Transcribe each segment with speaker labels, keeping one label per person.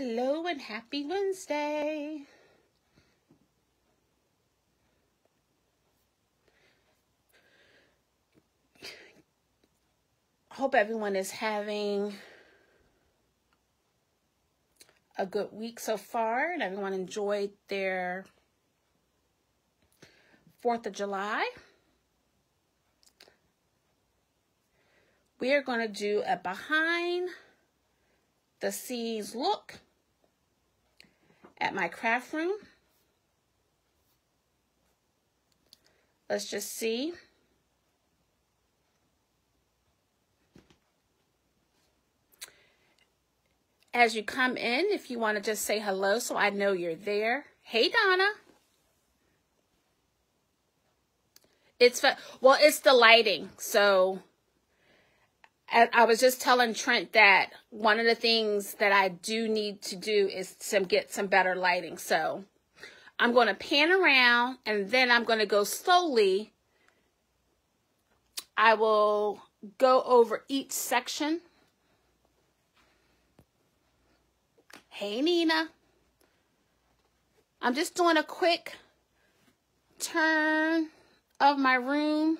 Speaker 1: Hello and happy Wednesday. Hope everyone is having a good week so far and everyone enjoyed their 4th of July. We are going to do a behind the scenes look at my craft room. Let's just see. As you come in, if you want to just say hello so I know you're there. Hey, Donna. It's the lighting. So I was just telling Trent that one of the things that I do need to do is to get some better lighting. So I'm going to pan around and then I'm going to go slowly. I will go over each section. Hey, Nina. I'm just doing a quick turn of my room.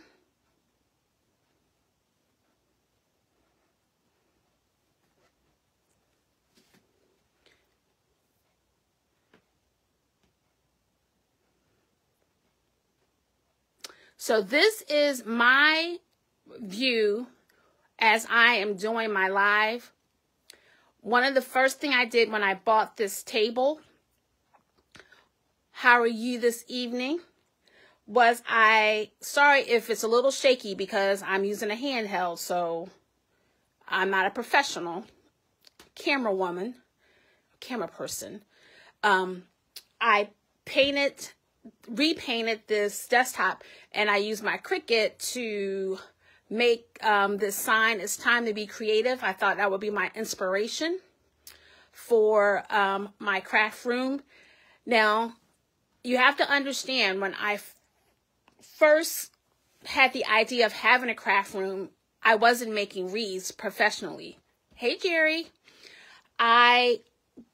Speaker 1: So this is my view as I am doing my live. One of the first thing I did when I bought this table, how are you this evening, was sorry if it's a little shaky because I'm using a handheld, so I'm not a professional camera person. I repainted this desktop and I used my Cricut to make this sign, "It's time to be creative." I thought that would be my inspiration for my craft room. Now, you have to understand, when I first had the idea of having a craft room, I wasn't making wreaths professionally. Hey, Jerry. I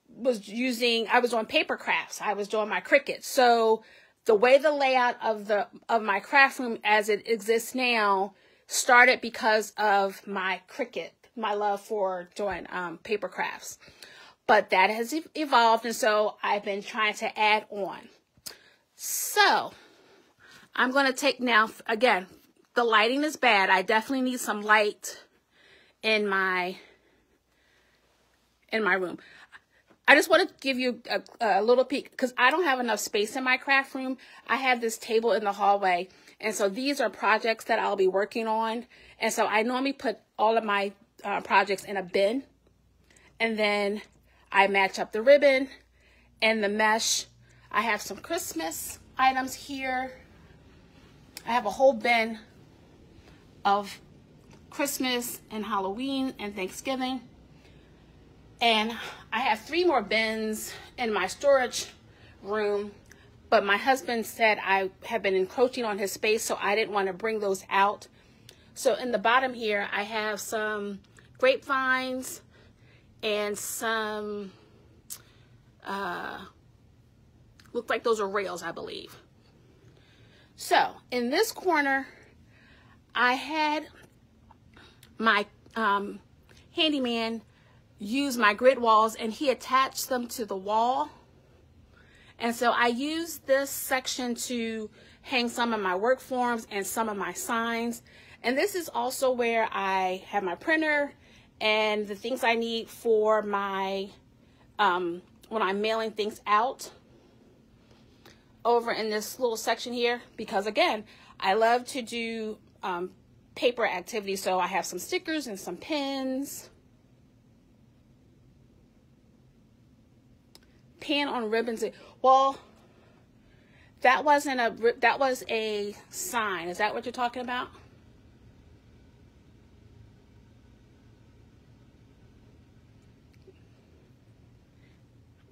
Speaker 1: was doing paper crafts. I was doing my Cricut. So the way the layout of my craft room as it exists now started because of my Cricut, my love for doing paper crafts. But that has evolved, and so I've been trying to add on. So I'm going to take now, again, the lighting is bad. I definitely need some light in my room. I just want to give you a little peek because I don't have enough space in my craft room. I have this table in the hallway. And so these are projects that I'll be working on. And so I normally put all of my projects in a bin. And then I match up the ribbon and the mesh. I have some Christmas items here. I have a whole bin of Christmas and Halloween and Thanksgiving. And I have 3 more bins in my storage room, but my husband said I have been encroaching on his space, so I didn't want to bring those out. So in the bottom here, I have some grapevines and some, look like those are rails, I believe. So in this corner, I had my handyman use my grid walls and he attached them to the wall. And so I used this section to hang some of my work forms and some of my signs. And this is also where I have my printer and the things I need for my, when I'm mailing things out, over in this little section here. Because again, I love to do paper activities. So I have some stickers and some pins. Pan on ribbons. Well, that was a sign. Is that what you're talking about?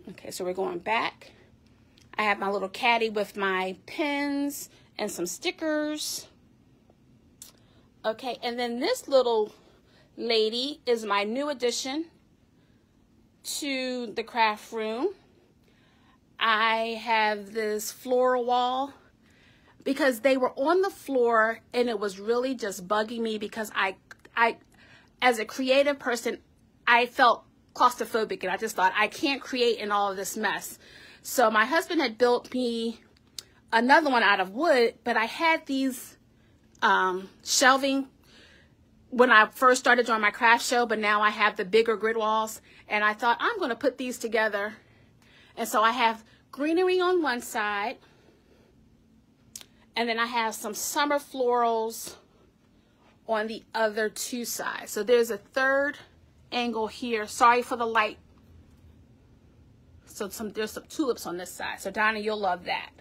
Speaker 1: Okay, so we're going back. I have my little caddy with my pins and some stickers. Okay, and then this little lady is my new addition to the craft room, I have this floral wall because they were on the floor and it was really just bugging me because I as a creative person, I felt claustrophobic and I just thought I can't create in all of this mess. So my husband had built me another one out of wood, but I had these shelving when I first started doing my craft show, but now I have the bigger grid walls, and I thought I'm going to put these together. And so I have greenery on one side, and then I have some summer florals on the other two sides. So there's a third angle here. Sorry for the light. So there's some tulips on this side. So Donna, you'll love that.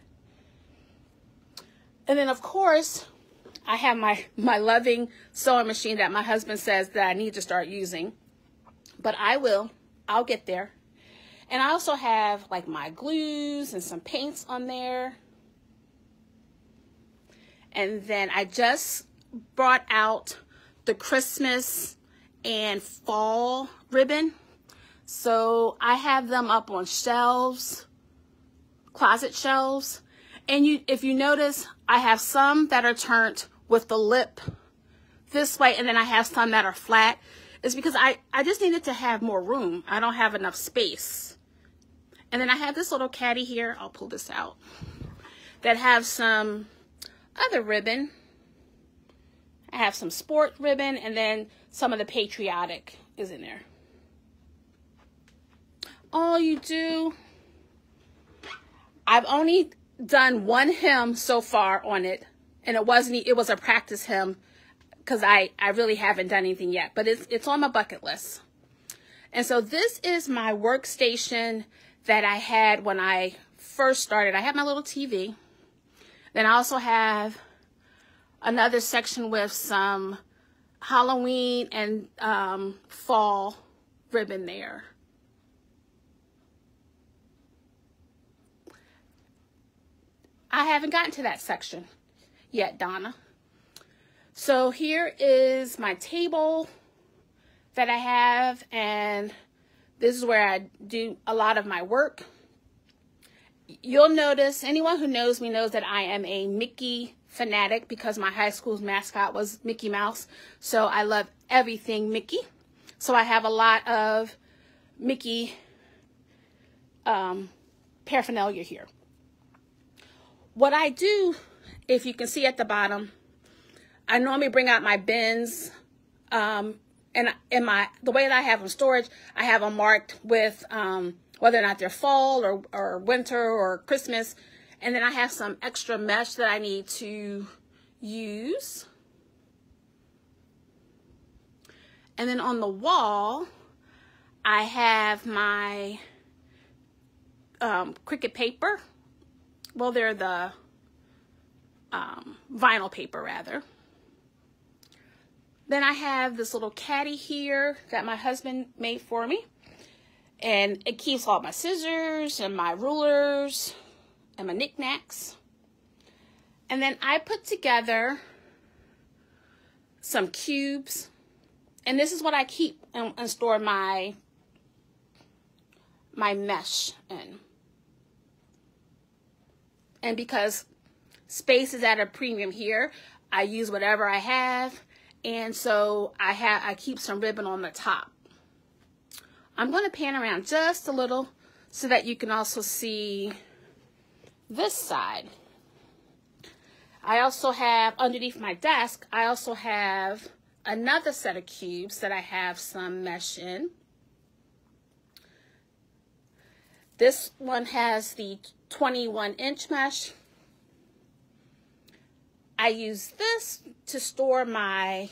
Speaker 1: And then of course, I have my loving sewing machine that my husband says that I need to start using, but I'll get there. And I also have like my glues and some paints on there. And then I just brought out the Christmas and fall ribbon. So I have them up on shelves, closet shelves. And if you notice, I have some that are turned with the lip this way, and then I have some that are flat. It's because I just needed to have more room. I don't have enough space. And then I have this little caddy here. I'll pull this out. That have some other ribbon. I have some sport ribbon, and then some of the patriotic is in there. Oh, you do? I've only done one hem so far on it, and it was a practice hem because I really haven't done anything yet, but it's on my bucket list. And so this is my workstation that I had when I first started. I have my little TV. Then I also have another section with some Halloween and fall ribbon there. I haven't gotten to that section yet, Donna. So here is my table that I have, and this is where I do a lot of my work. You'll notice, anyone who knows me knows that I am a Mickey fanatic because my high school's mascot was Mickey Mouse. So I love everything Mickey. So I have a lot of Mickey paraphernalia here. What I do, if you can see at the bottom, I normally bring out my bins, and the way that I have them storage, I have them marked with whether or not they're fall or winter or Christmas, and then I have some extra mesh that I need to use. And then on the wall, I have my Cricut paper. Well, they're the vinyl paper, rather. Then I have this little caddy here that my husband made for me. And it keeps all my scissors and my rulers and my knickknacks. And then I put together some cubes. And this is what I keep and store my mesh in. And because space is at a premium here, I use whatever I have. And so I keep some ribbon on the top. I'm going to pan around just a little so that you can also see this side. I also have, underneath my desk, I also have another set of cubes that I have some mesh in. This one has the 21-inch mesh. I use this to store my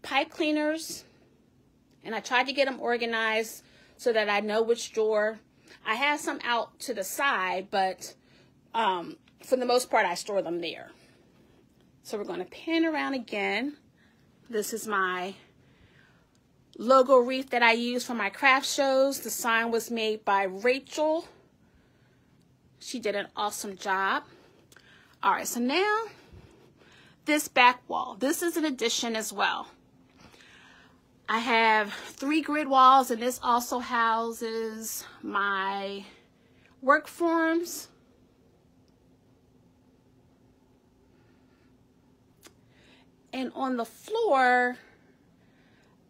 Speaker 1: pipe cleaners, and I tried to get them organized so that I know which drawer. I have some out to the side, but for the most part, I store them there. So we're going to pan around again. This is my logo wreath that I use for my craft shows. The sign was made by Rachel. She did an awesome job. All right, so now, this back wall. This is an addition as well. I have 3 grid walls, and this also houses my work forms. And on the floor,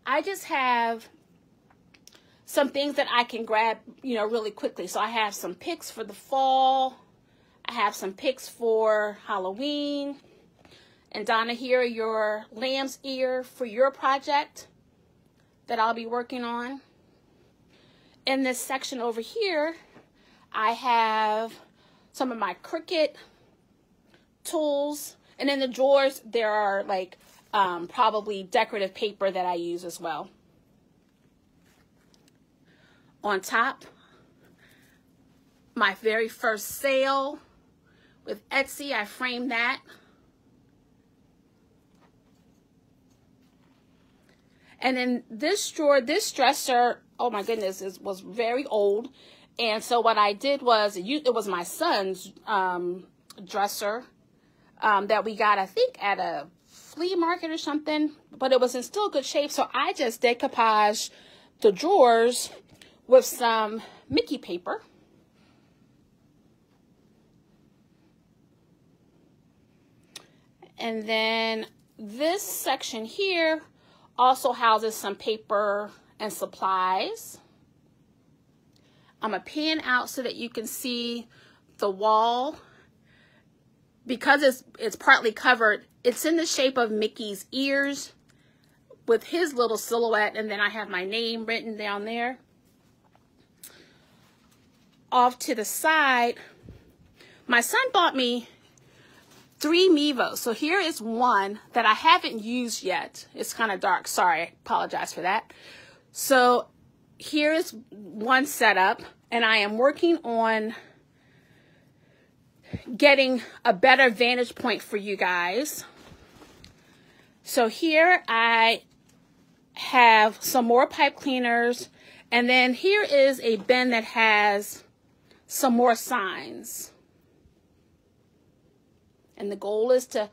Speaker 1: I just have some things that I can grab, you know, really quickly. So I have some picks for the fall. I have some picks for Halloween. And Donna, here are your lamb's ear for your project that I'll be working on. In this section over here, I have some of my Cricut tools. And in the drawers, there are like probably decorative paper that I use as well. On top, my very first sale with Etsy, I framed that. And in this drawer, this dresser, oh my goodness, was very old. And so what I did was, it was my son's dresser that we got, I think, at a flea market or something. But it was in still good shape. So I just decoupaged the drawers with some Mickey paper. And then this section here also houses some paper and supplies. I'm going to pan out so that you can see the wall. Because it's partly covered, it's in the shape of Mickey's ears with his little silhouette, and then I have my name written down there. Off to the side, my son bought me 3 Mevos. So here is one that I haven't used yet. It's kind of dark. Sorry, I apologize for that. So here is one setup, and I am working on getting a better vantage point for you guys. So here I have some more pipe cleaners, and then here is a bin that has some more signs. And the goal is to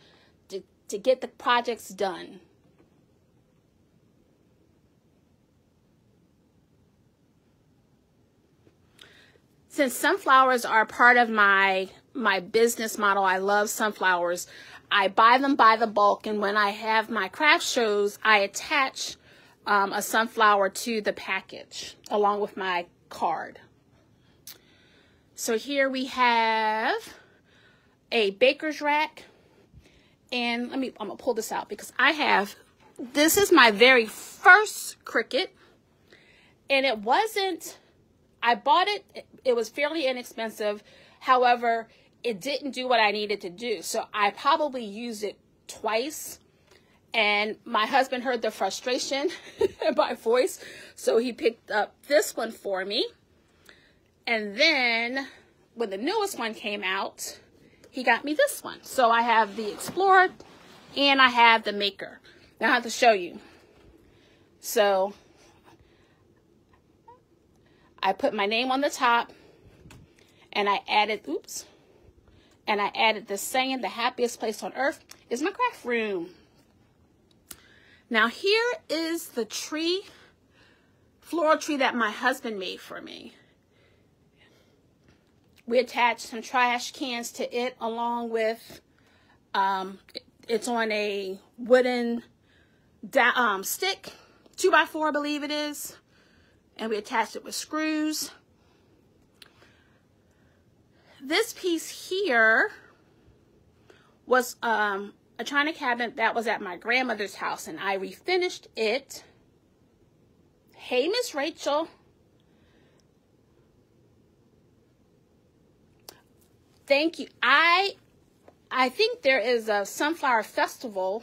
Speaker 1: get the projects done. Since sunflowers are part of my business model, I love sunflowers. I buy them by the bulk, and when I have my craft shows, I attach a sunflower to the package along with my card. So here we have a baker's rack, and I'm gonna pull this out because this is my very first Cricut, and I bought it, it was fairly inexpensive. However, it didn't do what I needed to do. So I probably used it twice, and my husband heard the frustration in my voice. So he picked up this one for me. And then when the newest one came out, he got me this one. So I have the Explorer and I have the Maker. Now I have to show you. So I put my name on the top, and I added, and I added this saying, the happiest place on earth is my craft room. Now here is the tree, floral tree that my husband made for me. We attached some trash cans to it along with, it's on a wooden stick, 2x4 I believe it is. And we attached it with screws. This piece here was a china cabinet that was at my grandmother's house, and I refinished it. Hey, Miss Rachel. Thank you. I think there is a sunflower festival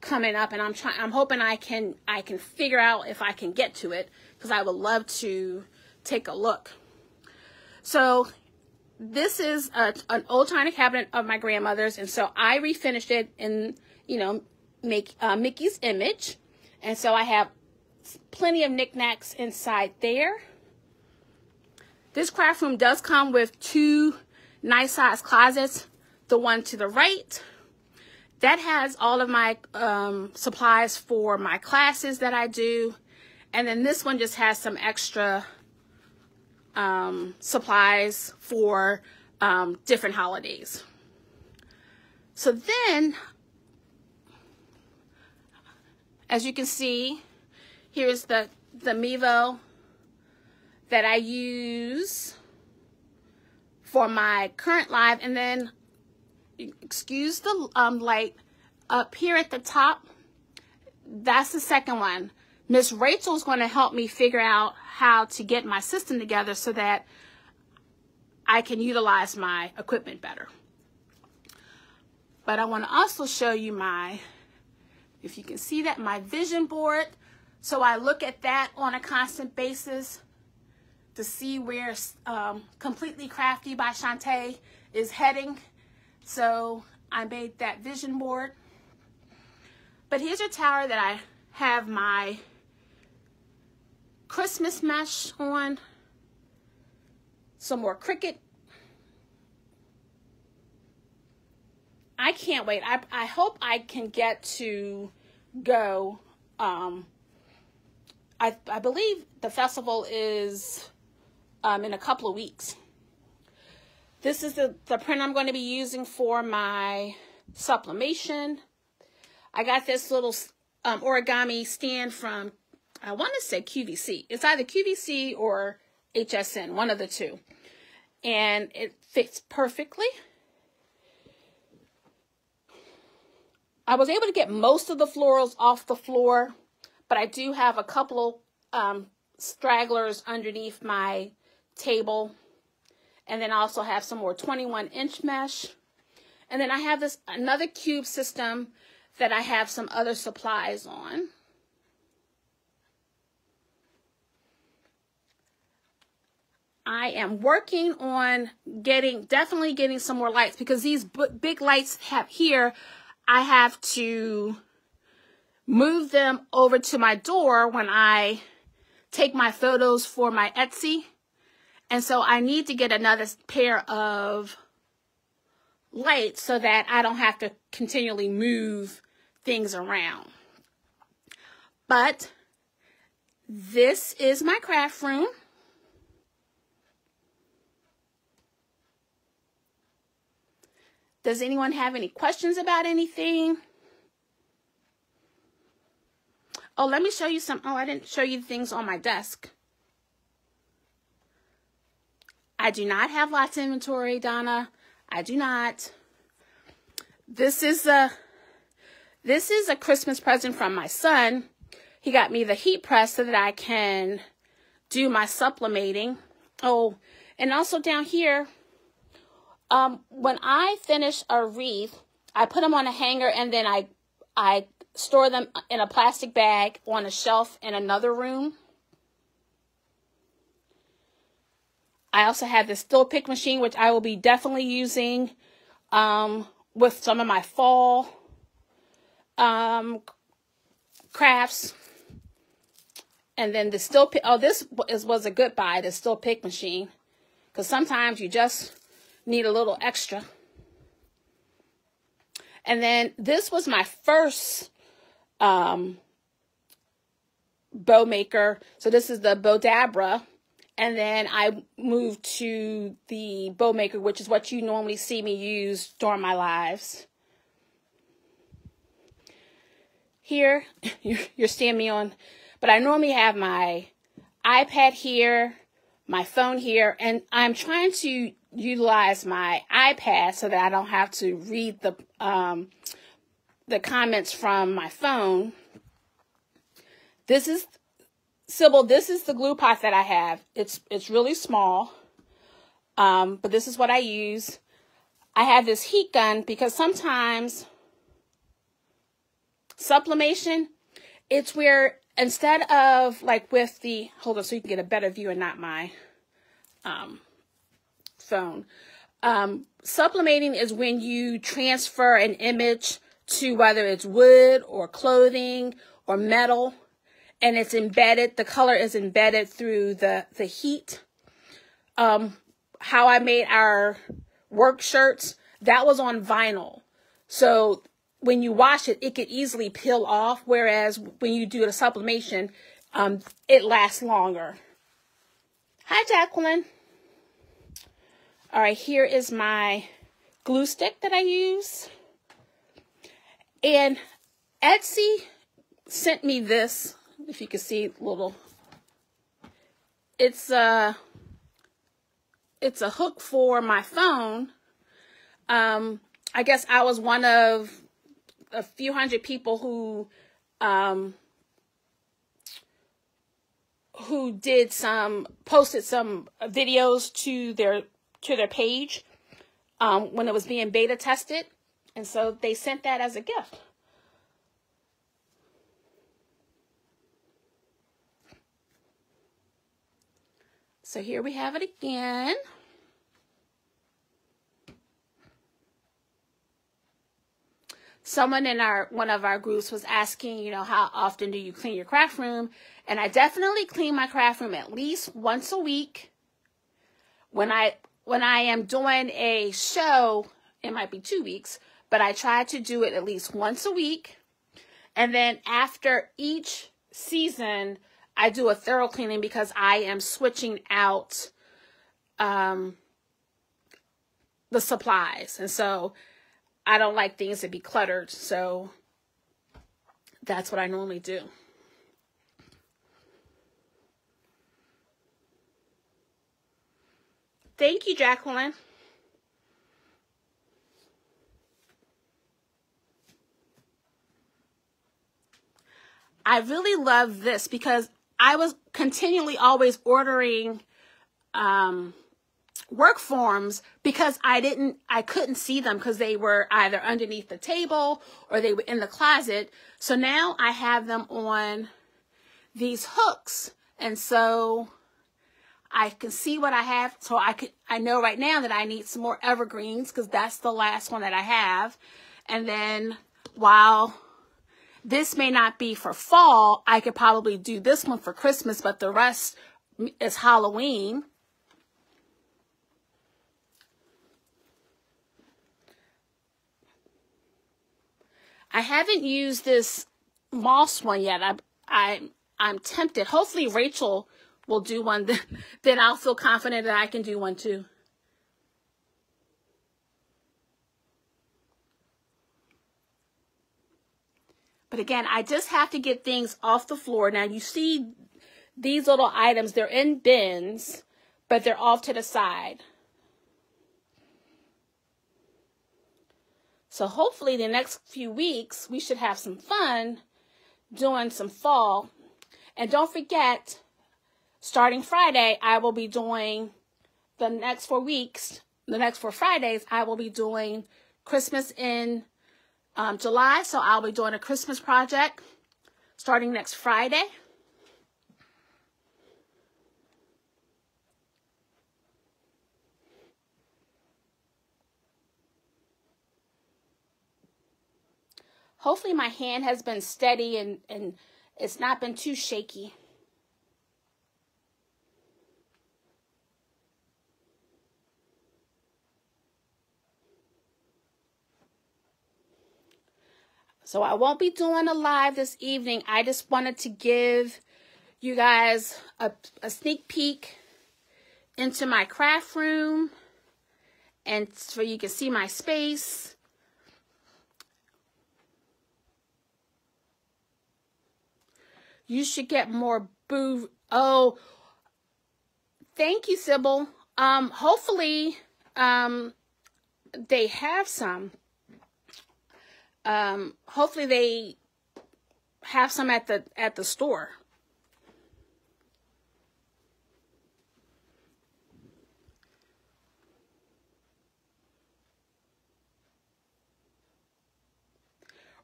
Speaker 1: coming up, and I'm hoping I can figure out if I can get to it, because I would love to take a look. So this is an old china cabinet of my grandmother's, and so I refinished it in, Mickey's image. And so I have plenty of knickknacks inside there. This craft room does come with 2 nice size closets, the one to the right that has all of my supplies for my classes that I do. And then this one just has some extra supplies for different holidays. So then, as you can see, here's the Mevo that I use for my current live. And then, excuse the light, up here at the top, that's the second one. Miss Rachel's going to help me figure out how to get my system together so that I can utilize my equipment better. But I want to also show you my, if you can see that, my vision board. So I look at that on a constant basis to see where Completely Crafty by Chanti is heading. So I made that vision board. But here's a tower that I have my Christmas mesh on. Some more Cricut. I can't wait. I hope I can get to go. I believe the festival is in a couple of weeks. This is the print I'm going to be using for my sublimation. I got this little origami stand from, I want to say QVC. It's either QVC or HSN, one of the two. And it fits perfectly. I was able to get most of the florals off the floor, but I do have a couple stragglers underneath my table. And then I also have some more 21-inch mesh. And then I have this another cube system that I have some other supplies on. I am working on definitely getting some more lights, because these big lights here, I have to move them over to my door when I take my photos for my Etsy. And so I need to get another pair of lights so that I don't have to continually move things around. But this is my craft room. Does anyone have any questions about anything? Oh, let me show you some. Oh, I didn't show you things on my desk. I do not have lots of inventory, Donna. I do not. This is a Christmas present from my son. He got me the heat press so that I can do my sublimating. Oh, and also down here, when I finish a wreath, I put them on a hanger, and then I store them in a plastic bag on a shelf in another room. I also have this still pick machine, which I will be definitely using with some of my fall crafts. And then the still pick, oh, this was a good buy, the still pick machine, because sometimes you just need a little extra. And then this was my first bow maker. So this is the Bowdabra. And then I moved to the bow maker, which is what you normally see me use during my lives. Here, you're seeing me on, but I normally have my iPad here, my phone here, and I'm trying to utilize my iPad so that I don't have to read the comments from my phone. This is Sybil, this is the glue pot that I have. It's really small, but this is what I use. I have this heat gun because sometimes sublimation, it's where instead of like with the, hold on so you can get a better view and not my phone. Sublimating is when you transfer an image to whether it's wood or clothing or metal, and it's embedded, the color is embedded through the heat. How I made our work shirts, that was on vinyl. So when you wash it, it could easily peel off. Whereas when you do the sublimation, it lasts longer. Hi, Jacqueline. All right, here is my glue stick that I use. And Etsy sent me this, if you can see little, it's a hook for my phone. I guess I was one of a few hundred people who posted some videos to their page when it was being beta tested, and so they sent that as a gift. So here we have it again. Someone in one of our groups was asking, how often do you clean your craft room? And I definitely clean my craft room at least once a week. When I am doing a show, it might be 2 weeks, but I try to do it at least once a week. And then after each season, I do a thorough cleaning because I am switching out the supplies. And so I don't like things to be cluttered. So that's what I normally do. Thank you, Jacqueline. I really love this because I was continually always ordering work forms because I couldn't see them because they were either underneath the table or they were in the closet. So now I have them on these hooks, and so I can see what I have. So I know right now that I need some more evergreens because that's the last one that I have. And then while this may not be for fall, I could probably do this one for Christmas, but the rest is Halloween. I haven't used this moss one yet. I'm tempted. Hopefully Rachel will do one. Then I'll feel confident that I can do one too. But again, I just have to get things off the floor. Now you see these little items, they're in bins, but they're off to the side. So hopefully the next few weeks, we should have some fun doing some fall. And don't forget, starting Friday, I will be doing the next 4 weeks, the next 4 Fridays, I will be doing Christmas in July. So I'll be doing a Christmas project starting next Friday. Hopefully my hand has been steady and it's not been too shaky. So I won't be doing a live this evening. I just wanted to give you guys a sneak peek into my craft room and so you can see my space. You should get more boo. Oh, thank you, Sybil. Hopefully, they have some. Hopefully they have some at the store.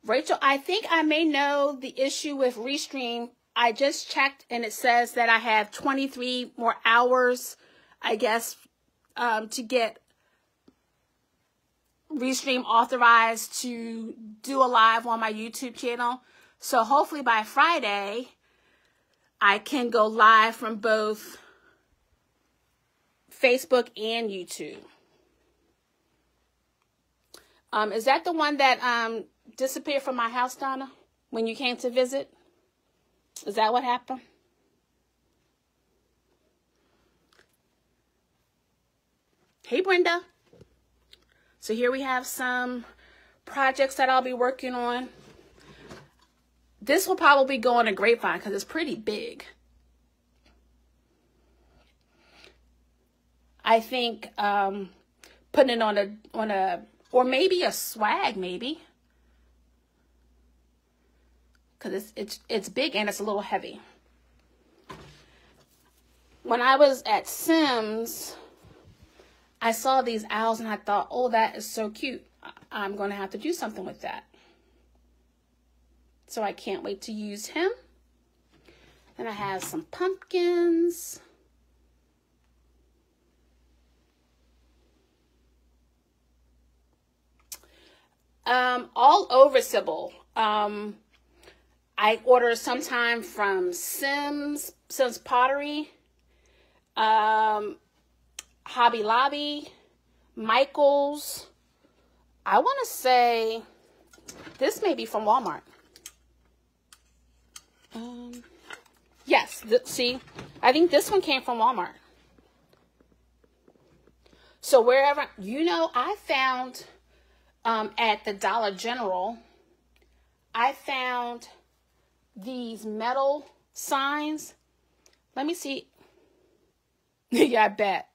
Speaker 1: Rachel, I think I may know the issue with Restream. I just checked and it says that I have 23 more hours, I guess, to get Restream authorized to do a live on my YouTube channel. So hopefully by Friday, I can go live from both Facebook and YouTube. Is that the one that disappear from my house, Donna, when you came to visit? Is that what happened? Hey, Brenda. So here we have some projects that I'll be working on. This will probably go on a grapevine because it's pretty big. I think putting it on a or maybe a swag, maybe, because it's big and it's a little heavy. When I was at Sims, I saw these owls and I thought, oh, that is so cute. I'm going to have to do something with that. So I can't wait to use him. And I have some pumpkins. All over Sybil. I order sometime from Sims Pottery, Hobby Lobby, Michael's. I want to say this may be from Walmart. Yes, see, I think this one came from Walmart. So wherever, you know, I found at the Dollar General, I found these metal signs. Let me see. Yeah, I bet.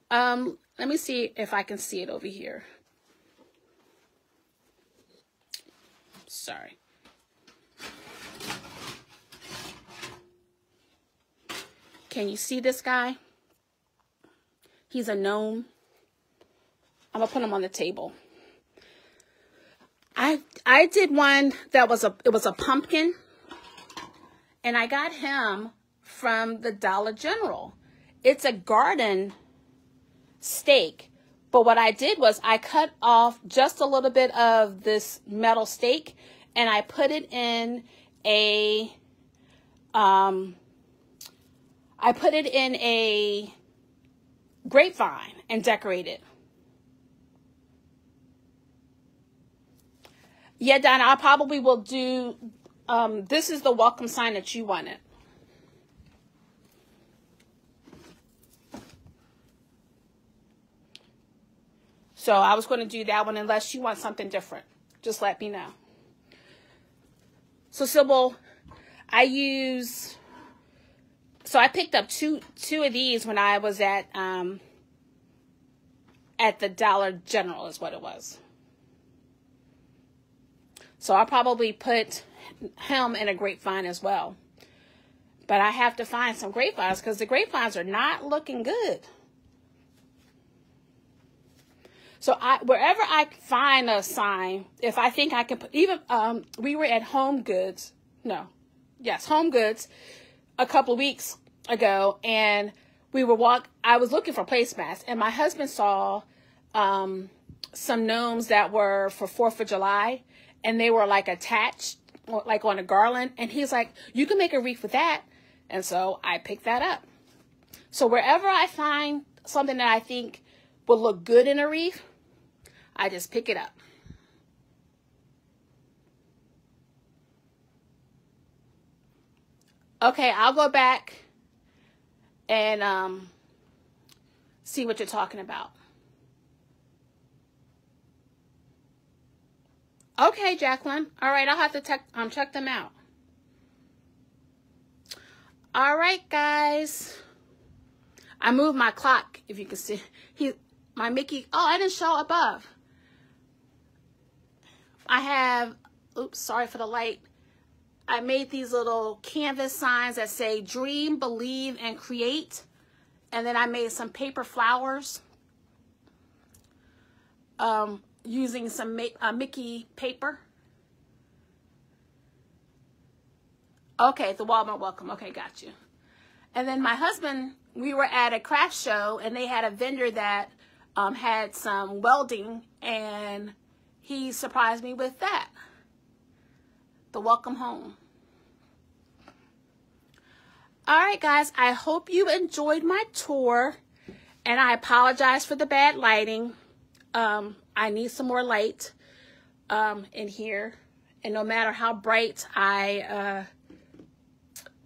Speaker 1: Let me see if I can see it over here. Sorry. Can you see this guy? He's a gnome. I'm gonna put him on the table. I did one that was it was a pumpkin, and I got him from the Dollar General. It's a garden stake, but what I did was I cut off just a little bit of this metal stake and I put it in a grapevine and decorated it. Yeah, Donna, I probably will do, this is the welcome sign that you wanted. So I was going to do that one unless you want something different. Just let me know. So Sybil, I picked up two of these when I was at the Dollar General is what it was. So I'll probably put him in a grapevine as well. But I have to find some grapevines because the grapevines are not looking good. So wherever I find a sign, if I think I can put, even, we were at Home Goods a couple of weeks ago, and I was looking for placemats, and my husband saw some gnomes that were for 4th of July, and they were like attached, like on a garland, and he's like, you can make a wreath with that. And so I picked that up. So wherever I find something that I think will look good in a wreath, I just pick it up. Okay, I'll go back and see what you're talking about. Okay, Jacqueline. All right, I'll have to check them out. All right, guys. I moved my clock, if you can see. My Mickey. Oh, I didn't show above. I have, oops, sorry for the light. I made these little canvas signs that say dream, believe, and create. And then I made some paper flowers using some Mickey paper. Okay, the Walmart welcome. Okay, got you. And then my husband, we were at a craft show, and they had a vendor that had some welding, and he surprised me with that. The welcome home. All right, guys, I hope you enjoyed my tour, and I apologize for the bad lighting. I need some more light, in here. And no matter how bright I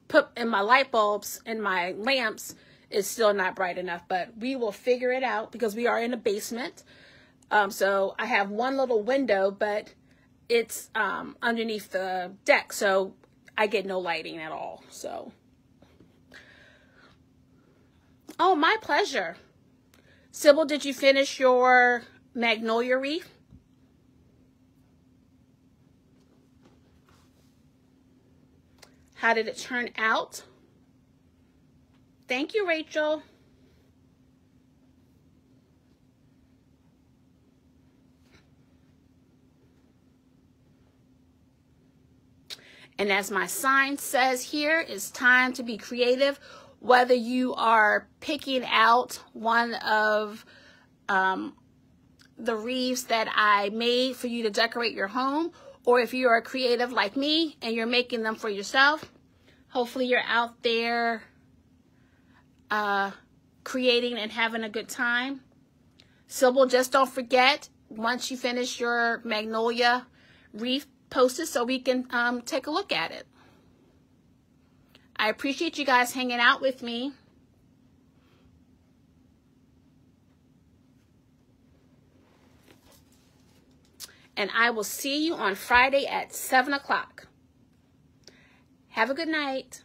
Speaker 1: put in my light bulbs and my lamps, it's still not bright enough. But we will figure it out because we are in a basement. So I have one little window, but it's underneath the deck, so I get no lighting at all. So, oh, my pleasure. Sybil, did you finish your magnolia wreath? How did it turn out? Thank you, Rachel. And as my sign says here, it's time to be creative. Whether you are picking out one of the wreaths that I made for you to decorate your home, or if you are creative like me and you're making them for yourself, hopefully you're out there creating and having a good time. Sybil, just don't forget, once you finish your magnolia wreath, post it so we can take a look at it. I appreciate you guys hanging out with me. And I will see you on Friday at 7 o'clock. Have a good night.